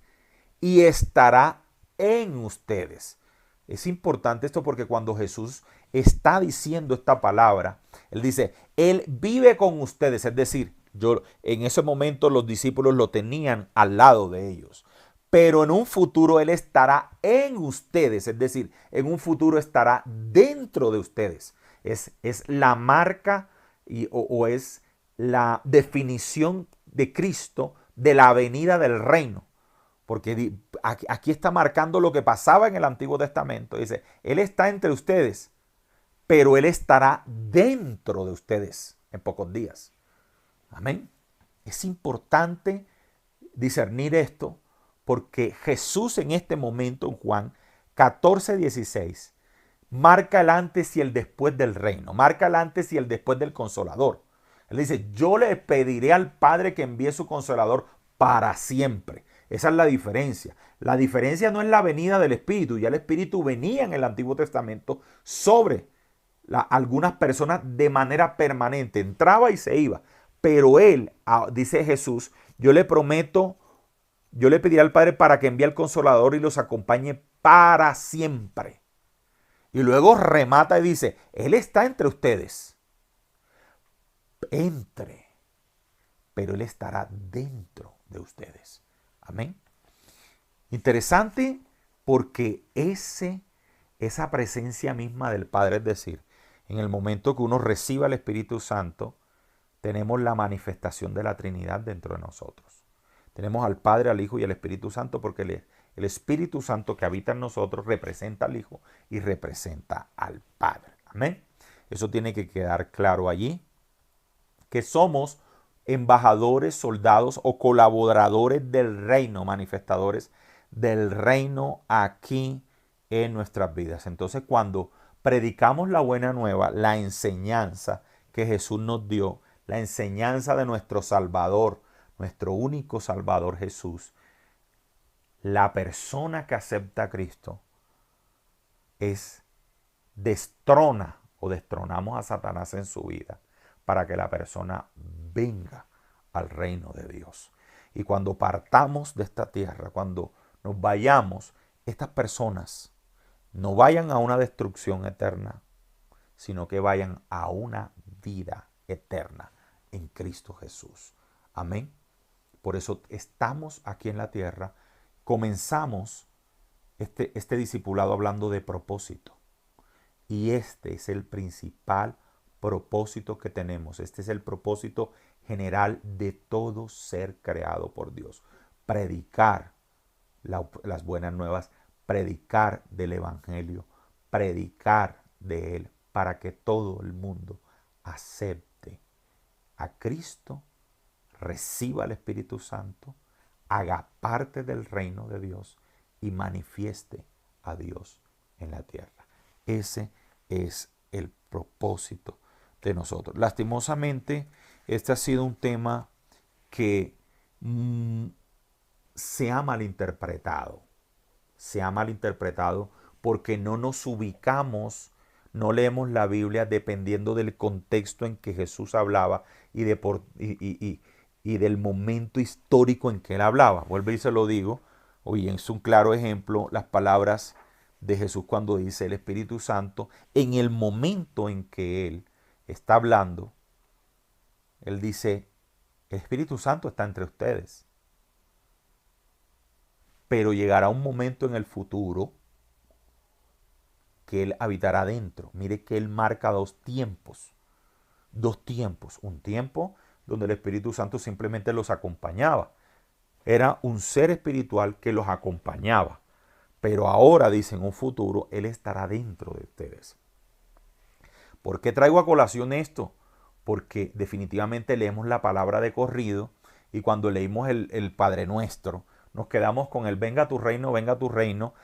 Speaker 2: y estará en ustedes. Es importante esto porque cuando Jesús está diciendo esta palabra, Él dice, Él vive con ustedes, es decir, en ese momento los discípulos lo tenían al lado de ellos, pero en un futuro Él estará en ustedes, es decir, en un futuro estará dentro de ustedes. Es la marca o es la definición de Cristo de la venida del reino. Porque aquí está marcando lo que pasaba en el Antiguo Testamento. Dice, Él está entre ustedes, pero Él estará dentro de ustedes en pocos días. Amén. Es importante discernir esto porque Jesús en este momento, en Juan 14:16, marca el antes y el después del reino, marca el antes y el después del Consolador. Él dice, yo le pediré al Padre que envíe su Consolador para siempre. Esa es la diferencia. La diferencia no es la venida del Espíritu. Ya el Espíritu venía en el Antiguo Testamento sobre algunas personas de manera permanente. Entraba y se iba. Pero Él, dice Jesús, yo le prometo, yo le pediré al Padre para que envíe al Consolador y los acompañe para siempre. Y luego remata y dice, Él está entre ustedes. Entre. Pero Él estará dentro de ustedes. Amén. Interesante porque esa presencia misma del Padre, es decir, en el momento que uno reciba el Espíritu Santo, tenemos la manifestación de la Trinidad dentro de nosotros. Tenemos al Padre, al Hijo y al Espíritu Santo porque el Espíritu Santo que habita en nosotros representa al Hijo y representa al Padre. Amén. Eso tiene que quedar claro allí, que somos embajadores, soldados o colaboradores del reino, manifestadores del reino aquí en nuestras vidas. Entonces, cuando predicamos la buena nueva, la enseñanza que Jesús nos dio, la enseñanza de nuestro Salvador, nuestro único Salvador Jesús, la persona que acepta a Cristo destrona o destronamos a Satanás en su vida para que la persona venga al reino de Dios. Y cuando partamos de esta tierra, cuando nos vayamos, estas personas no vayan a una destrucción eterna, sino que vayan a una vida eterna en Cristo Jesús. Amén. Por eso estamos aquí en la tierra. Comenzamos este discipulado hablando de propósito. Y este es el principal propósito que tenemos. Este es el propósito general de todo ser creado por Dios. Predicar las buenas nuevas, predicar del Evangelio, predicar de Él para que todo el mundo acepte a Cristo, reciba el Espíritu Santo, haga parte del reino de Dios y manifieste a Dios en la tierra. Ese es el propósito de nosotros. Lastimosamente, este ha sido un tema que se ha malinterpretado. Se ha malinterpretado porque no nos ubicamos, no leemos la Biblia dependiendo del contexto en que Jesús hablaba y del momento histórico en que él hablaba. Vuelvo y se lo digo. Oye, es un claro ejemplo las palabras de Jesús cuando dice el Espíritu Santo, en el momento en que él está hablando, él dice, el Espíritu Santo está entre ustedes. Pero llegará un momento en el futuro que él habitará dentro. Mire que él marca dos tiempos. Dos tiempos. Un tiempo donde el Espíritu Santo simplemente los acompañaba. Era un ser espiritual que los acompañaba. Pero ahora, dice, en un futuro, él estará dentro de ustedes. ¿Por qué traigo a colación esto? Porque definitivamente leemos la palabra de corrido y cuando leímos el Padre Nuestro, nos quedamos con el venga a tu reino,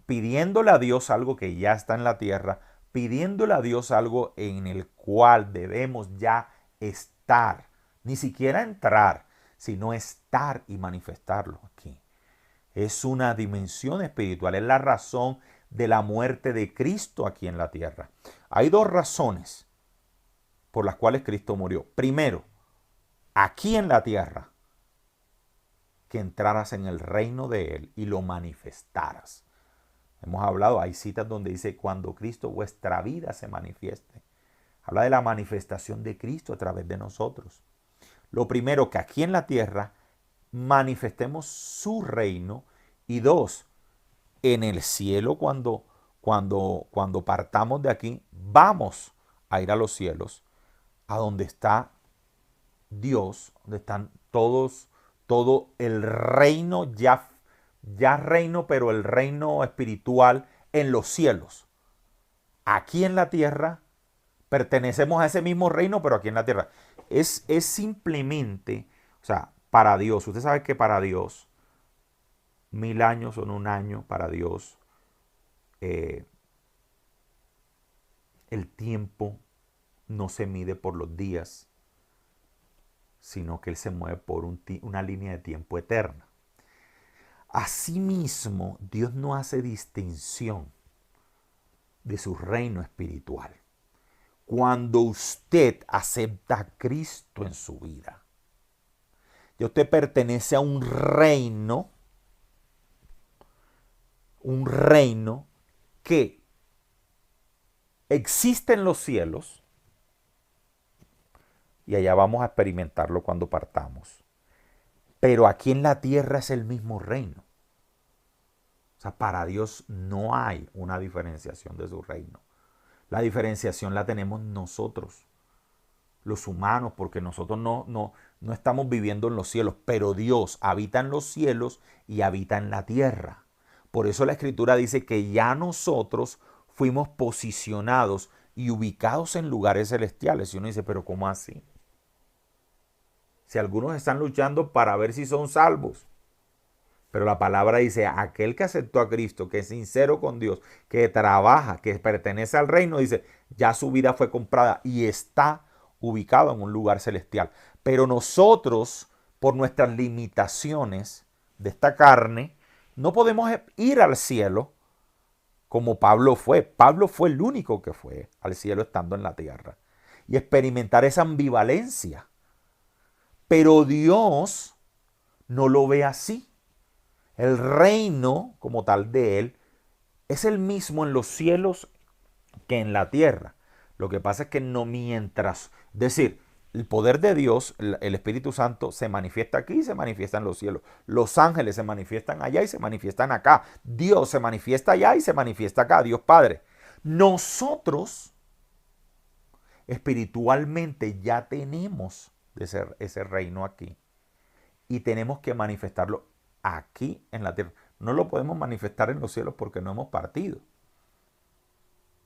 Speaker 2: pidiéndole a Dios algo que ya está en la tierra, pidiéndole a Dios algo en el cual debemos ya estar, ni siquiera entrar, sino estar y manifestarlo aquí. Es una dimensión espiritual, es la razón de la muerte de Cristo aquí en la tierra. Hay dos razones por las cuales Cristo murió. Primero, aquí en la tierra, que entraras en el reino de Él y lo manifestaras. Hemos hablado, hay citas donde dice, cuando Cristo vuestra vida se manifieste. Habla de la manifestación de Cristo a través de nosotros. Lo primero, que aquí en la tierra manifestemos su reino. Y dos, en el cielo cuando partamos de aquí, vamos a ir a los cielos, a donde está Dios, donde están todo el reino, ya reino, pero el reino espiritual en los cielos. Aquí en la tierra pertenecemos a ese mismo reino, pero aquí en la tierra. Es simplemente, o sea, para Dios. Usted sabe que para Dios, 1000 años son un año para Dios. El tiempo no se mide por los días, sino que Él se mueve por una línea de tiempo eterna. Asimismo, Dios no hace distinción de su reino espiritual. Cuando usted acepta a Cristo en su vida, ya usted pertenece a un reino que existe en los cielos y allá vamos a experimentarlo cuando partamos. Pero aquí en la tierra es el mismo reino. O sea, para Dios no hay una diferenciación de su reino. La diferenciación la tenemos nosotros, los humanos, porque nosotros no estamos viviendo en los cielos, pero Dios habita en los cielos y habita en la tierra. Por eso la Escritura dice que ya nosotros fuimos posicionados y ubicados en lugares celestiales. Y uno dice, pero ¿cómo así? Si algunos están luchando para ver si son salvos. Pero la palabra dice, aquel que aceptó a Cristo, que es sincero con Dios, que trabaja, que pertenece al reino, dice, ya su vida fue comprada y está ubicado en un lugar celestial. Pero nosotros, por nuestras limitaciones de esta carne, no podemos ir al cielo como Pablo fue. Pablo fue el único que fue al cielo estando en la tierra. Y experimentar esa ambivalencia. Pero Dios no lo ve así. El reino como tal de Él es el mismo en los cielos que en la tierra. Lo que pasa es que no mientras, es decir, el poder de Dios, el Espíritu Santo, se manifiesta aquí y se manifiesta en los cielos. Los ángeles se manifiestan allá y se manifiestan acá. Dios se manifiesta allá y se manifiesta acá, Dios Padre. Nosotros espiritualmente ya tenemos ese reino aquí y tenemos que manifestarlo aquí en la tierra. No lo podemos manifestar en los cielos porque no hemos partido.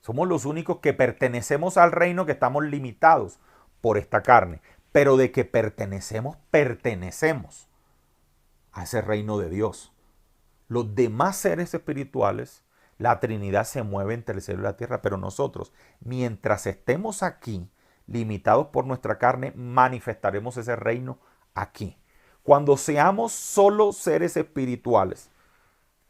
Speaker 2: Somos los únicos que pertenecemos al reino, que estamos limitados por esta carne. Pero de que pertenecemos, pertenecemos. a ese reino de Dios. Los demás seres espirituales, la Trinidad se mueve entre el cielo y la tierra, pero nosotros, mientras estemos aquí, limitados por nuestra carne, manifestaremos ese reino aquí. Cuando seamos solo seres espirituales,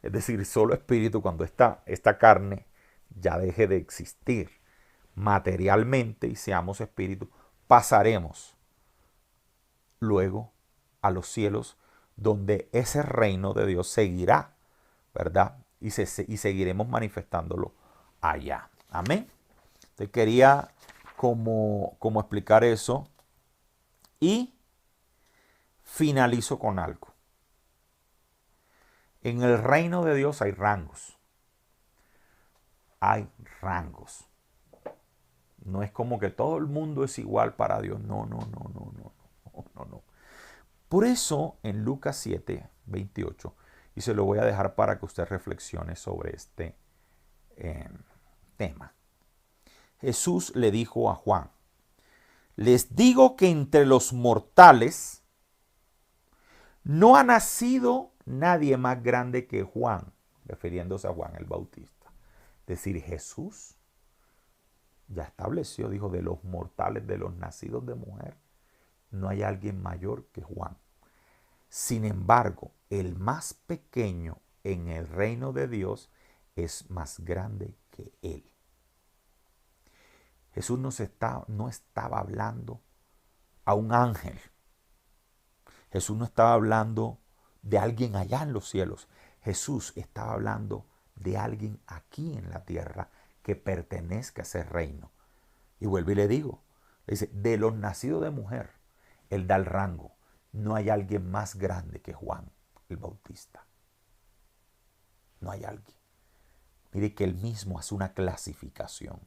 Speaker 2: es decir, solo espíritu, cuando esta carne ya deje de existir materialmente y seamos espíritu, pasaremos luego a los cielos, donde ese reino de Dios seguirá, ¿verdad? Y seguiremos manifestándolo allá. Amén. Te quería como explicar eso y finalizo con algo. En el reino de Dios hay rangos. Hay rangos. No es como que todo el mundo es igual para Dios. No. Por eso en Lucas 7, 28, y se lo voy a dejar para que usted reflexione sobre este tema. Jesús le dijo a Juan: les digo que entre los mortales no ha nacido nadie más grande que Juan, refiriéndose a Juan el Bautista. Es decir, Jesús ya estableció, dijo, de los mortales, de los nacidos de mujer, no hay alguien mayor que Juan. Sin embargo, el más pequeño en el reino de Dios es más grande que él. Jesús no estaba hablando a un ángel. Jesús no estaba hablando de alguien allá en los cielos. Jesús estaba hablando de alguien aquí en la tierra que pertenezca a ese reino. Y vuelvo y le digo, dice, de los nacidos de mujer, él da el rango. No hay alguien más grande que Juan el Bautista. No hay alguien. Mire que él mismo hace una clasificación.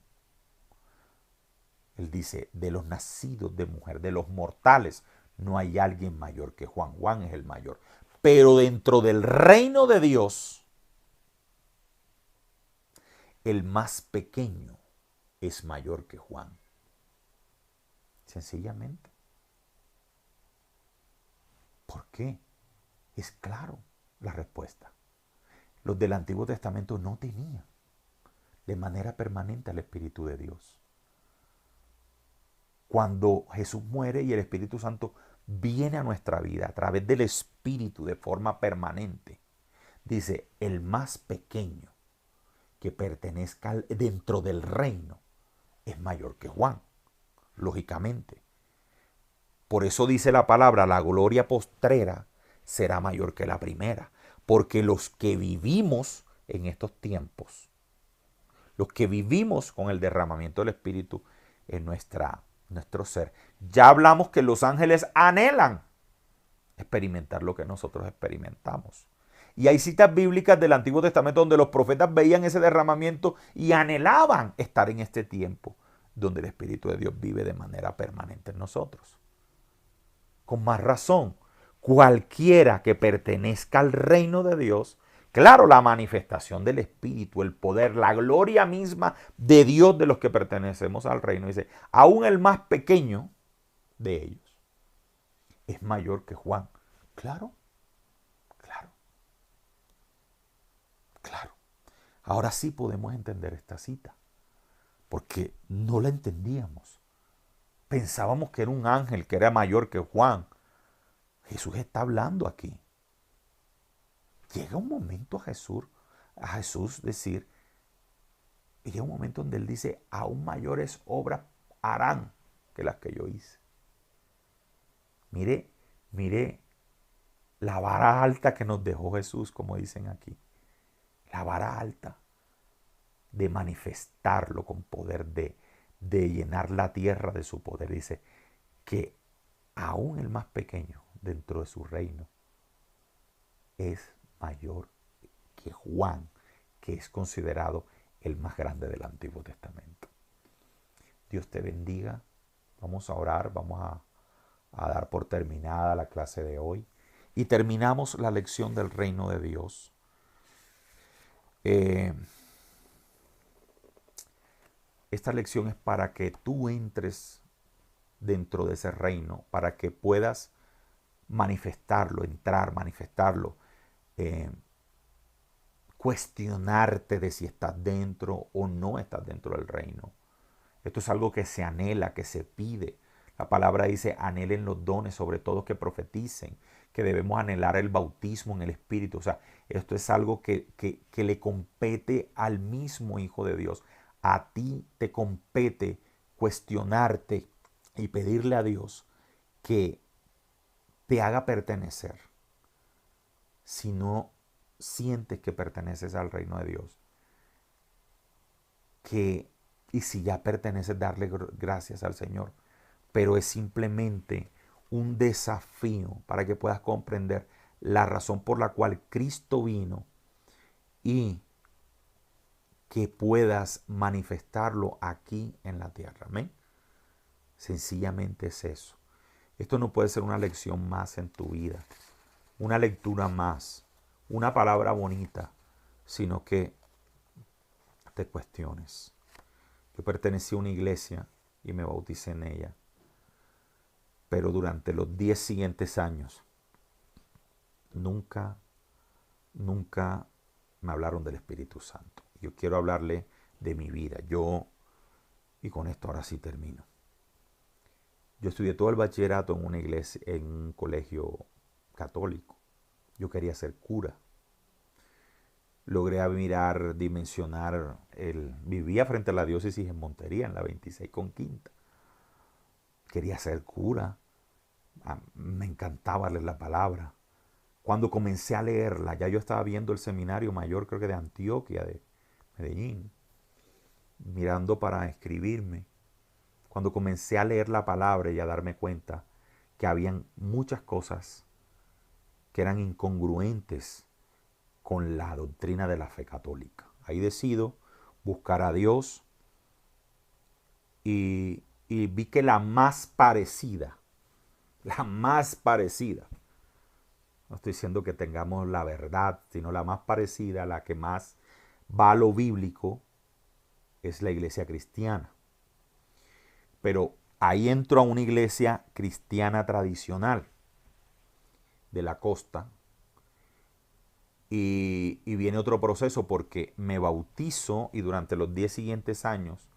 Speaker 2: Él dice, de los nacidos de mujer, de los mortales, no hay alguien mayor que Juan. Juan es el mayor. Pero dentro del reino de Dios, el más pequeño es mayor que Juan. Sencillamente. ¿Por qué? Es claro la respuesta. Los del Antiguo Testamento no tenían de manera permanente al Espíritu de Dios. Cuando Jesús muere y el Espíritu Santo viene a nuestra vida a través del Espíritu de forma permanente, dice, el más pequeño que pertenezca dentro del reino es mayor que Juan, lógicamente. Por eso dice la palabra, la gloria postrera será mayor que la primera, porque los que vivimos en estos tiempos, los que vivimos con el derramamiento del Espíritu en nuestro ser, ya hablamos que los ángeles anhelan experimentar lo que nosotros experimentamos. Y hay citas bíblicas del Antiguo Testamento donde los profetas veían ese derramamiento y anhelaban estar en este tiempo donde el Espíritu de Dios vive de manera permanente en nosotros. Con más razón, cualquiera que pertenezca al reino de Dios, claro, la manifestación del Espíritu, el poder, la gloria misma de Dios de los que pertenecemos al reino, dice, aún el más pequeño de ellos es mayor que Juan. Claro. Ahora sí podemos entender esta cita, porque no la entendíamos. Pensábamos que era un ángel que era mayor que Juan. Jesús está hablando aquí. Llega un momento a Jesús decir, llega un momento donde él dice, aún mayores obras harán que las que yo hice. Mire la vara alta que nos dejó Jesús, como dicen aquí. La vara alta de manifestarlo con poder, de llenar la tierra de su poder. Dice que aún el más pequeño dentro de su reino es mayor que Juan, que es considerado el más grande del Antiguo Testamento. Dios te bendiga. Vamos a orar, vamos a dar por terminada la clase de hoy. Y terminamos la lección del reino de Dios. Esta lección es para que tú entres dentro de ese reino, para que puedas manifestarlo, entrar, manifestarlo, eh, cuestionarte de si estás dentro o no estás dentro del reino. Esto es algo que se anhela, que se pide. La palabra dice, anhelen los dones, sobre todo que profeticen, que debemos anhelar el bautismo en el Espíritu. O sea, esto es algo que le compete al mismo Hijo de Dios. A ti te compete cuestionarte y pedirle a Dios que te haga pertenecer. Si no sientes que perteneces al reino de Dios, y si ya perteneces, darle gracias al Señor. Pero es simplemente un desafío para que puedas comprender la razón por la cual Cristo vino y que puedas manifestarlo aquí en la tierra. Amén. Sencillamente es eso. Esto no puede ser una lección más en tu vida, una lectura más, una palabra bonita, sino que te cuestiones. Yo pertenecí a una iglesia y me bauticé en ella. Pero durante los 10 siguientes años, nunca me hablaron del Espíritu Santo. Yo quiero hablarle de mi vida. Y con esto ahora sí termino. Yo estudié todo el bachillerato en una iglesia, en un colegio católico. Yo quería ser cura. Logré dimensionar, vivía frente a la diócesis en Montería, en la 26 con Quinta. Quería ser cura. Me encantaba leer la palabra. Cuando comencé a leerla, ya yo estaba viendo el seminario mayor, creo que de Antioquia, de Medellín, mirando para escribirme. Cuando comencé a leer la palabra y a darme cuenta que habían muchas cosas que eran incongruentes con la doctrina de la fe católica. Ahí decido buscar a Dios y vi que la más parecida, no estoy diciendo que tengamos la verdad, sino la más parecida, la que más va a lo bíblico, es la iglesia cristiana. Pero ahí entro a una iglesia cristiana tradicional de la costa y viene otro proceso porque me bautizo y durante los 10 siguientes años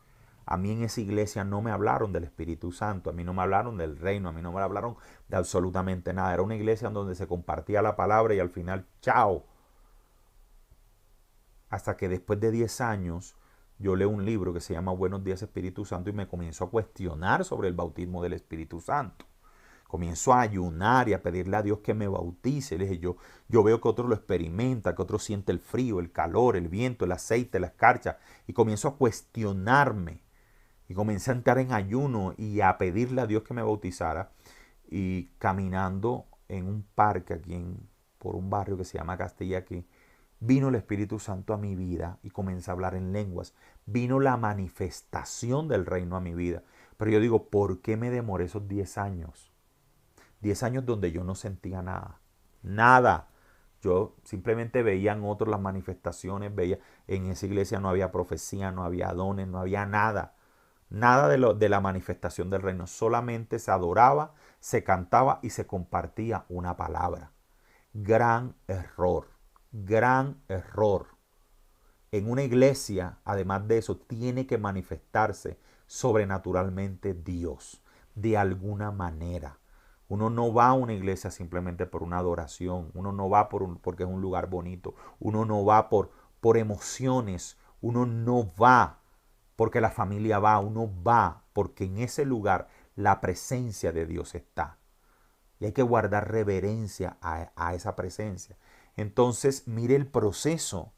Speaker 2: a mí en esa iglesia no me hablaron del Espíritu Santo, a mí no me hablaron del reino, a mí no me hablaron de absolutamente nada. Era una iglesia en donde se compartía la palabra y al final, chao. Hasta que después de 10 años yo leo un libro que se llama Buenos días Espíritu Santo y me comienzo a cuestionar sobre el bautismo del Espíritu Santo. Comienzo a ayunar y a pedirle a Dios que me bautice. Le dije, yo veo que otro lo experimenta, que otro siente el frío, el calor, el viento, el aceite, la escarcha. Y comienzo a cuestionarme. Y comencé a entrar en ayuno y a pedirle a Dios que me bautizara. Y caminando en un parque aquí por un barrio que se llama Castilla aquí, vino el Espíritu Santo a mi vida y comencé a hablar en lenguas. Vino la manifestación del reino a mi vida. Pero yo digo, ¿por qué me demoré esos 10 años? 10 años donde yo no sentía nada. Nada. Yo simplemente veía en otros las manifestaciones, veía en esa iglesia no había profecía, no había dones, no había nada. Nada de la manifestación del reino. Solamente se adoraba, se cantaba y se compartía una palabra. Gran error. Gran error. En una iglesia, además de eso, tiene que manifestarse sobrenaturalmente Dios. De alguna manera. Uno no va a una iglesia simplemente por una adoración. Uno no va porque es un lugar bonito. Uno no va por emociones. Uno no va porque la familia va. Uno va porque en ese lugar la presencia de Dios está. Y hay que guardar reverencia a esa presencia. Entonces, mire el proceso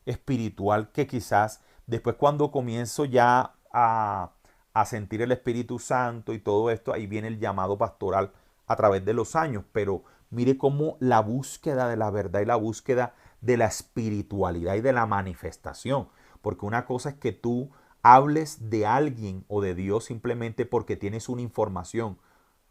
Speaker 2: espiritual que quizás después cuando comienzo ya a sentir el Espíritu Santo y todo esto, ahí viene el llamado pastoral a través de los años. Pero mire cómo la búsqueda de la verdad y la búsqueda de la espiritualidad y de la manifestación. Porque una cosa es que tú hables de alguien o de Dios simplemente porque tienes una información.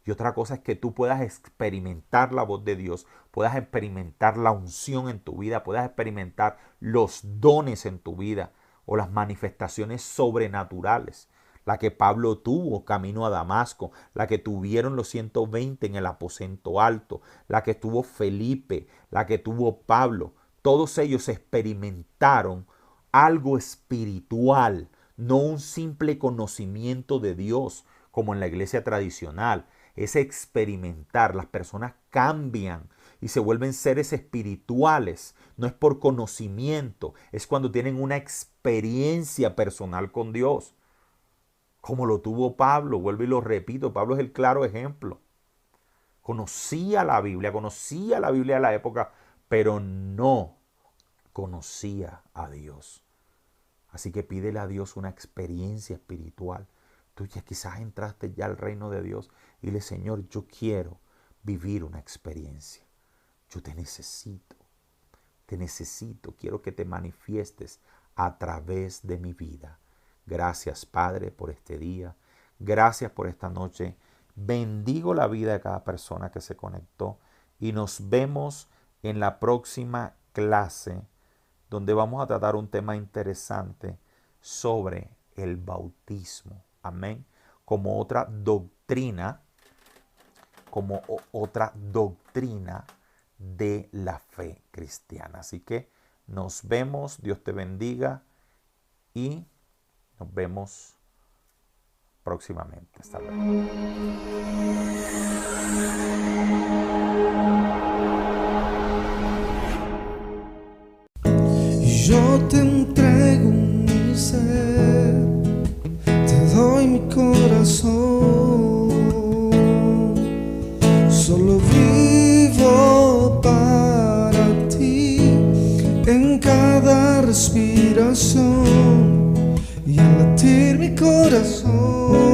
Speaker 2: Y otra cosa es que tú puedas experimentar la voz de Dios, puedas experimentar la unción en tu vida, puedas experimentar los dones en tu vida o las manifestaciones sobrenaturales. la que Pablo tuvo camino a Damasco, la que tuvieron los 120 en el aposento alto, la que tuvo Felipe, la que tuvo Pablo. Todos ellos experimentaron algo espiritual, no un simple conocimiento de Dios como en la iglesia tradicional. Es experimentar. Las personas cambian y se vuelven seres espirituales. No es por conocimiento, es cuando tienen una experiencia personal con Dios. Como lo tuvo Pablo, vuelvo y lo repito, Pablo es el claro ejemplo. Conocía la Biblia de la época, pero no conocía a Dios. Así que pídele a Dios una experiencia espiritual. Tú ya quizás entraste ya al reino de Dios y dile, Señor, yo quiero vivir una experiencia. Yo te necesito, quiero que te manifiestes a través de mi vida. Gracias, Padre, por este día. Gracias por esta noche. Bendigo la vida de cada persona que se conectó y nos vemos en la próxima clase donde vamos a tratar un tema interesante sobre el bautismo. Amén. Como otra doctrina de la fe cristiana. Así que nos vemos, Dios te bendiga y nos vemos próximamente. Hasta luego.
Speaker 1: Yo te entrego mi ser, te doy mi corazón, solo vivo para ti en cada respiración y al latir mi corazón.